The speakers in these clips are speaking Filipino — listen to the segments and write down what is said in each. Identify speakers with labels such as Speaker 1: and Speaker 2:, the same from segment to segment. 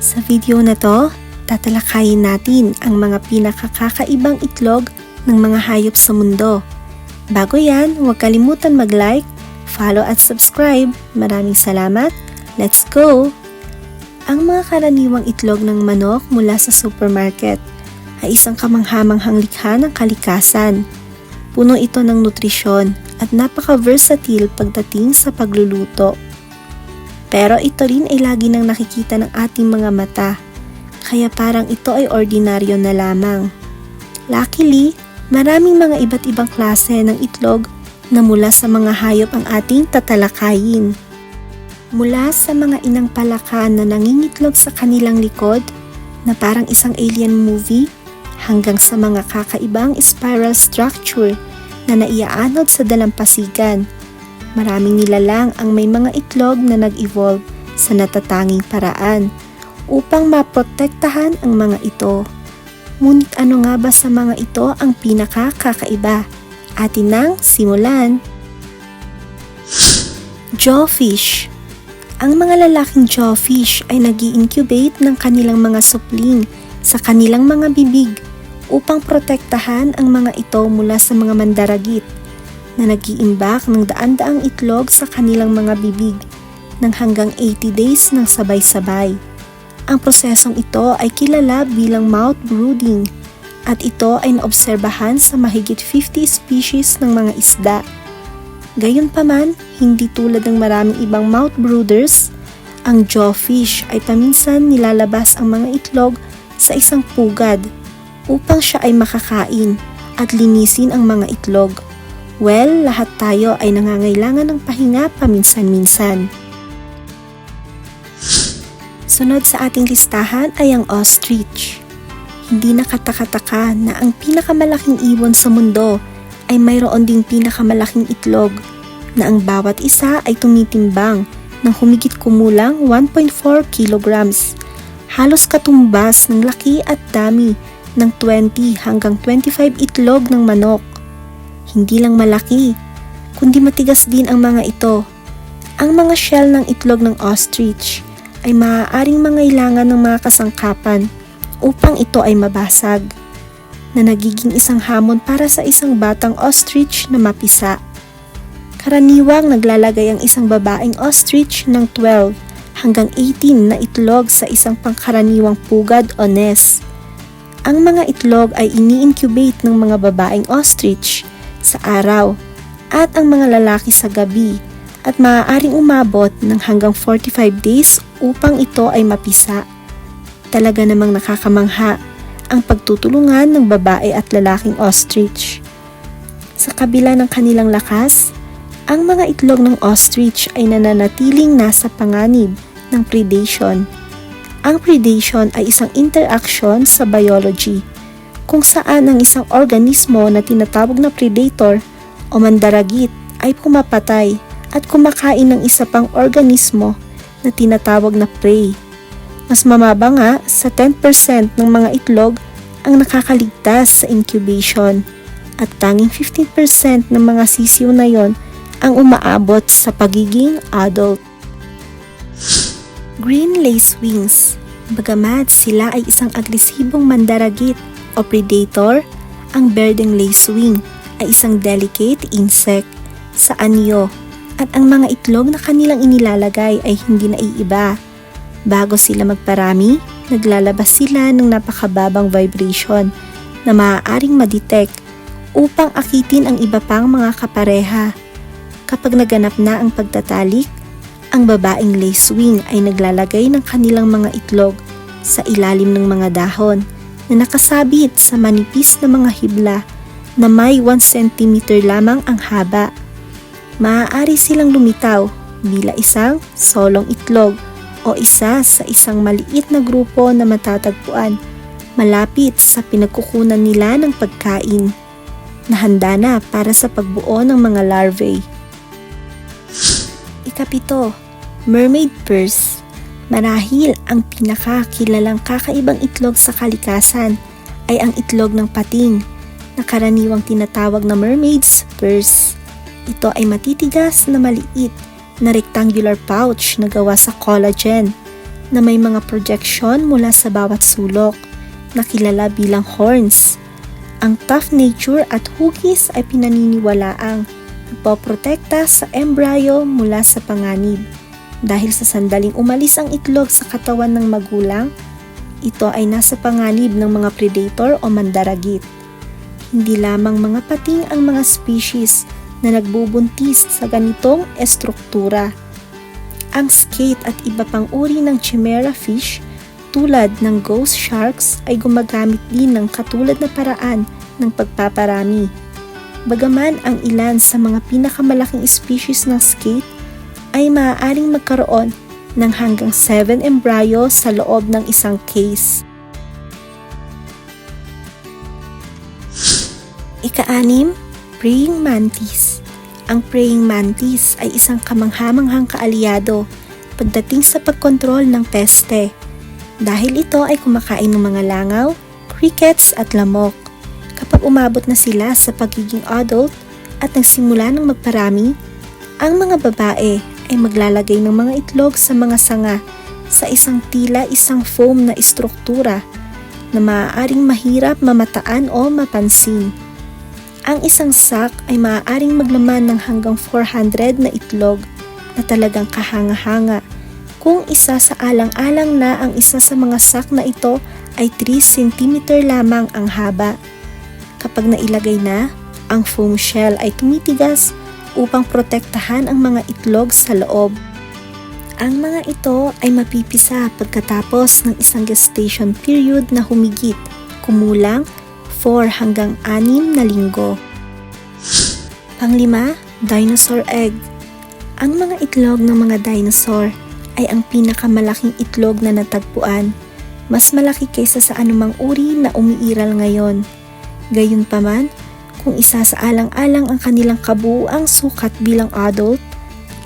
Speaker 1: Sa video na to, tatalakayin natin ang mga pinakakakaibang itlog ng mga hayop sa mundo. Bago yan, huwag kalimutan mag-like, follow at subscribe. Maraming salamat. Let's go! Ang mga karaniwang itlog ng manok mula sa supermarket ay isang kamanghamanghang likha ng kalikasan. Puno ito ng nutrisyon at napaka-versatile pagdating sa pagluluto. Pero ito rin ay lagi nang nakikita ng ating mga mata, kaya parang ito ay ordinaryo na lamang. Luckily, maraming mga iba't ibang klase ng itlog na mula sa mga hayop ang ating tatalakayin. Mula sa mga inang palaka na nangingitlog sa kanilang likod, na parang isang alien movie, hanggang sa mga kakaibang spiral structure na naiaanod sa dalampasigan. Maraming nilalang ang may mga itlog na nag-evolve sa natatanging paraan upang maprotektahan ang mga ito. Ngunit ano nga ba sa mga ito ang pinakakakaiba? Atin nang simulan. Jawfish. Ang mga lalaking jawfish ay nag-i-incubate ng kanilang mga supling sa kanilang mga bibig upang protektahan ang mga ito mula sa mga mandaragit na nag-iimbak ng daan-daang itlog sa kanilang mga bibig ng hanggang 80 days ng sabay-sabay. Ang prosesong ito ay kilala bilang mouth brooding at ito ay naobserbahan sa mahigit 50 species ng mga isda. Gayunpaman, hindi tulad ng maraming ibang mouth brooders, ang jawfish ay paminsan nilalabas ang mga itlog sa isang pugad upang siya ay makakain at linisin ang mga itlog. Well, lahat tayo ay nangangailangan ng pahinga paminsan-minsan. Sunod sa ating listahan ay ang ostrich. Hindi nakataka-taka na ang pinakamalaking ibon sa mundo ay mayroon ding pinakamalaking itlog na ang bawat isa ay tumitimbang ng humigit kumulang 1.4 kilograms. Halos katumbas ng laki at dami ng 20 hanggang 25 itlog ng manok. Hindi lang malaki, kundi matigas din ang mga ito. Ang mga shell ng itlog ng ostrich ay maaaring mangailangan ng mga kasangkapan upang ito ay mabasag, na nagiging isang hamon para sa isang batang ostrich na mapisa. Karaniwang naglalagay ang isang babaeng ostrich ng 12 hanggang 18 na itlog sa isang pangkaraniwang pugad o nest. Ang mga itlog ay ini-incubate ng mga babaeng ostrich sa araw at ang mga lalaki sa gabi at maaaring umabot ng hanggang 45 days upang ito ay mapisa. Talaga namang nakakamangha ang pagtutulungan ng babae at lalaking ostrich. Sa kabila ng kanilang lakas, ang mga itlog ng ostrich ay nananatiling nasa panganib ng predation. Ang predation ay isang interaction sa biology kung saan ang isang organismo na tinatawag na predator o mandaragit ay pumapatay at kumakain ng isa pang organismo na tinatawag na prey. Mas mababa nga sa 10% ng mga itlog ang nakakaligtas sa incubation at tanging 15% ng mga sisiw na yon ang umaabot sa pagiging adult. Green lacewings. Bagamat sila ay isang agresibong mandaragit o predator, ang berdeng lacewing ay isang delicate insect sa anyo at ang mga itlog na kanilang inilalagay ay hindi naiiba. Bago sila magparami, naglalabas sila ng napakababang vibration na maaaring ma-detect upang akitin ang iba pang mga kapareha. Kapag naganap na ang pagtatalik, ang babaeng lacewing ay naglalagay ng kanilang mga itlog sa ilalim ng mga dahon na nakasabit sa manipis na mga hibla na may 1 cm lamang ang haba. Maaari silang lumitaw bila isang solong itlog o isa sa isang maliit na grupo na matatagpuan malapit sa pinagkukunan nila ng pagkain na handa na para sa pagbuo ng mga larvae. Ikapito, mermaid purse. Marahil ang pinakakilalang kakaibang itlog sa kalikasan ay ang itlog ng pating na karaniwang tinatawag na mermaid's purse. Ito ay matitigas na maliit na rectangular pouch na gawa sa collagen na may mga projection mula sa bawat sulok na kilala bilang horns. Ang tough nature at hugis ay pinaniniwalaang nagpoprotekta sa embryo mula sa panganib. Dahil sa sandaling umalis ang itlog sa katawan ng magulang, ito ay nasa panganib ng mga predator o mandaragit. Hindi lamang mga pating ang mga species na nagbubuntis sa ganitong estruktura. Ang skate at iba pang uri ng chimera fish tulad ng ghost sharks ay gumagamit din ng katulad na paraan ng pagpaparami. Bagaman ang ilan sa mga pinakamalaking species ng skate ay maaaring magkaroon ng hanggang 7 embryo sa loob ng isang case. Ika-6, praying mantis. Ang praying mantis ay isang kamangha-manghang kaalyado pagdating sa pagkontrol ng peste. Dahil ito ay kumakain ng mga langaw, crickets at lamok. Kapag umabot na sila sa pagiging adult at nagsimula ng magparami, ang mga babae ay maglalagay ng mga itlog sa mga sanga sa isang tila isang foam na istruktura na maaaring mahirap mamataan o mapansin. Ang isang sack ay maaaring maglaman ng hanggang 400 na itlog na talagang kahanga-hanga kung isa sa alang-alang na ang isa sa mga sack na ito ay 3 cm lamang ang haba. Kapag nailagay na, ang foam shell ay tumitigas upang protektahan ang mga itlog sa loob. Ang mga ito ay mapipisa pagkatapos ng isang gestation period na humigit kumulang 4 hanggang 6 na linggo. Panglima, dinosaur egg. Ang mga itlog ng mga dinosaur ay ang pinakamalaking itlog na natagpuan. Mas malaki kaysa sa anumang uri na umiiral ngayon. Gayunpaman, kung isa sa alang-alang ang kanilang kabuuang sukat bilang adult,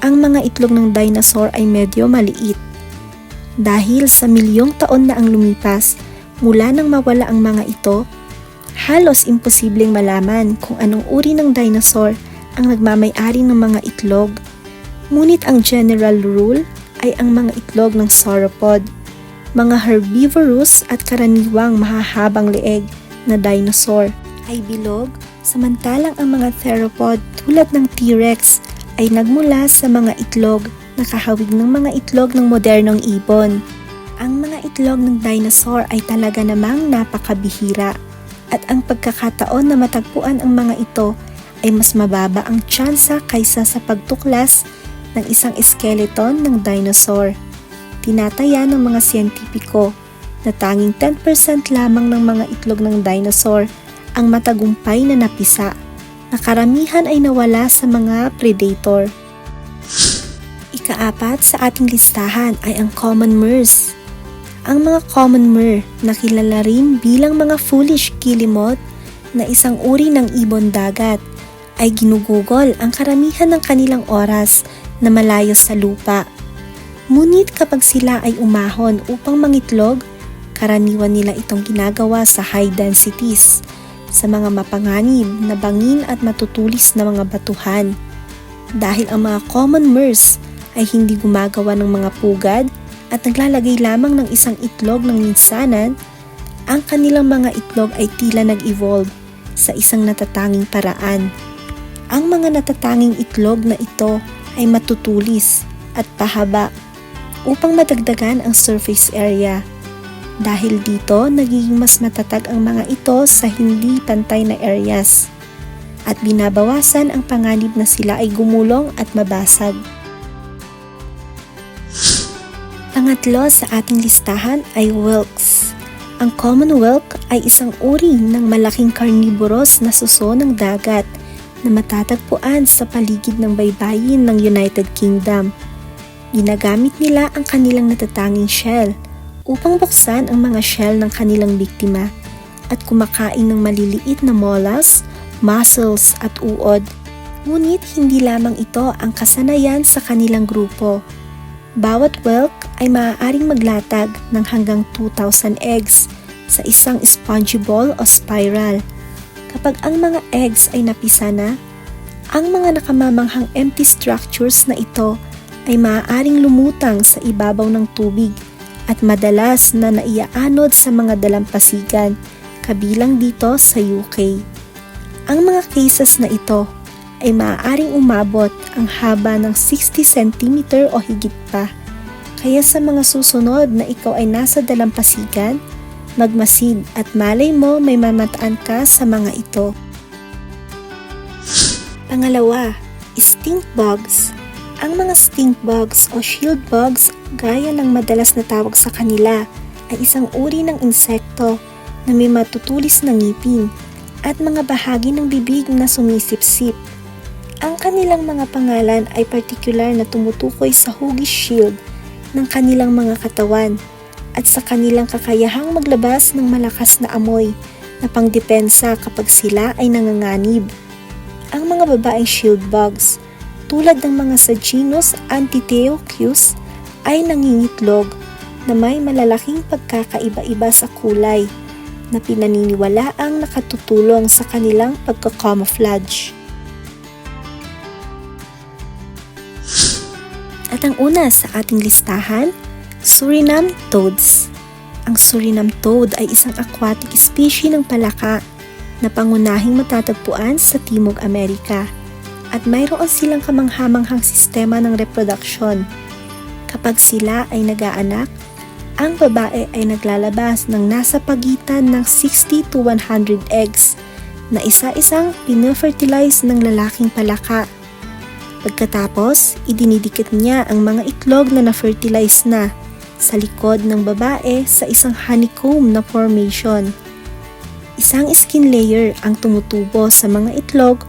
Speaker 1: ang mga itlog ng dinosaur ay medyo maliit. Dahil sa milyong taon na ang lumipas mula nang mawala ang mga ito, halos imposibleng malaman kung anong uri ng dinosaur ang nagmamay-ari ng mga itlog. Ngunit ang general rule ay ang mga itlog ng sauropod, mga herbivorous at karaniwang mahahabang leeg na dinosaur ay bilog, samantalang ang mga theropod tulad ng T-Rex ay nagmula sa mga itlog na kahawig ng mga itlog ng modernong ibon. Ang mga itlog ng dinosaur ay talaga namang napakabihira at ang pagkakataon na matagpuan ang mga ito ay mas mababa ang tsansa kaysa sa pagtuklas ng isang skeleton ng dinosaur. Tinataya ng mga siyentipiko na tanging 10% lamang ng mga itlog ng dinosaur ang matagumpay na napisa, na karamihan ay nawala sa mga predator. Ika-4 sa ating listahan ay ang common mers. Ang mga common mer na kilala rin bilang mga foolish guillemot na isang uri ng ibon dagat ay ginugugol ang karamihan ng kanilang oras na malayo sa lupa. Ngunit kapag sila ay umahon upang mangitlog, karaniwan nila itong ginagawa sa high densities, sa mga mapanganib na bangin at matutulis na mga batuhan. Dahil ang mga common mers ay hindi gumagawa ng mga pugad at naglalagay lamang ng isang itlog ng minsanan, ang kanilang mga itlog ay tila nag-evolve sa isang natatanging paraan. Ang mga natatanging itlog na ito ay matutulis at pahaba upang madagdagan ang surface area. Dahil dito, nagiging mas matatag ang mga ito sa hindi pantay na areas at binabawasan ang panganib na sila ay gumulong at mabasag. Pangatlo sa ating listahan ay whelks. Ang common whelk ay isang uri ng malaking carnivorous na suso ng dagat na matatagpuan sa paligid ng baybayin ng United Kingdom. Ginagamit nila ang kanilang natatanging shell upang buksan ang mga shell ng kanilang biktima at kumakain ng maliliit na mollusks, mussels at uod. Ngunit hindi lamang ito ang kasanayan sa kanilang grupo. Bawat whelk ay maaaring maglatag ng hanggang 2,000 eggs sa isang spongy ball o spiral. Kapag ang mga eggs ay napisa na, ang mga nakamamanghang empty structures na ito ay maaaring lumutang sa ibabaw ng tubig at madalas na naiaanod sa mga dalampasigan, kabilang dito sa UK. Ang mga cases na ito ay maaaring umabot ang haba ng 60 cm o higit pa. Kaya sa mga susunod na ikaw ay nasa dalampasigan, magmasid at malay mo may mamataan ka sa mga ito. Pangalawa, stink bugs. Ang mga stink bugs o shield bugs, gaya ng madalas na tawag sa kanila, ay isang uri ng insekto na may matutulis na ngipin at mga bahagi ng bibig na sumisipsip. Ang kanilang mga pangalan ay partikular na tumutukoy sa hugis shield ng kanilang mga katawan at sa kanilang kakayahang maglabas ng malakas na amoy na pangdepensa kapag sila ay nanganganib. Ang mga babaeng shield bugs, tulad ng mga sa genus Antiteuchus, ay nangingitlog na may malalaking pagkakaiba-iba sa kulay na pinaniniwalaang nakatutulong sa kanilang pagka-camouflage. At ang una sa ating listahan, Suriname toads. Ang Suriname toad ay isang aquatic species ng palaka na pangunahing matatagpuan sa Timog Amerika at mayroon silang kamanghamanghang sistema ng reproduksyon. Kapag sila ay nag-aanak, ang babae ay naglalabas ng nasa pagitan ng 60 to 100 eggs na isa-isang pinofertilize ng lalaking palaka. Pagkatapos, idinidikit niya ang mga itlog na na-fertilize na sa likod ng babae sa isang honeycomb na formation. Isang skin layer ang tumutubo sa mga itlog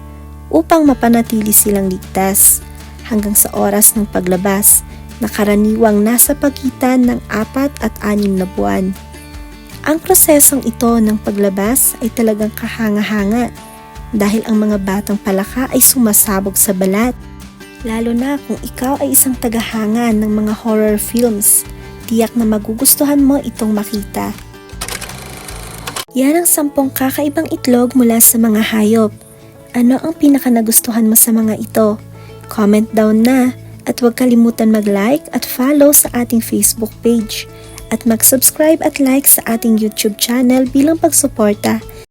Speaker 1: upang mapanatili silang ligtas hanggang sa oras ng paglabas na karaniwang nasa pagitan ng 4 at 6 na buwan. Ang prosesong ito ng paglabas ay talagang kahanga-hanga dahil ang mga batang palaka ay sumasabog sa balat. Lalo na kung ikaw ay isang tagahanga ng mga horror films, tiyak na magugustuhan mo itong makita. Yan ang 10 kakaibang itlog mula sa mga hayop. Ano ang pinaka nagustuhan mo sa mga ito? Comment down na at huwag kalimutan mag-like at follow sa ating Facebook page at mag-subscribe at like sa ating YouTube channel bilang pagsuporta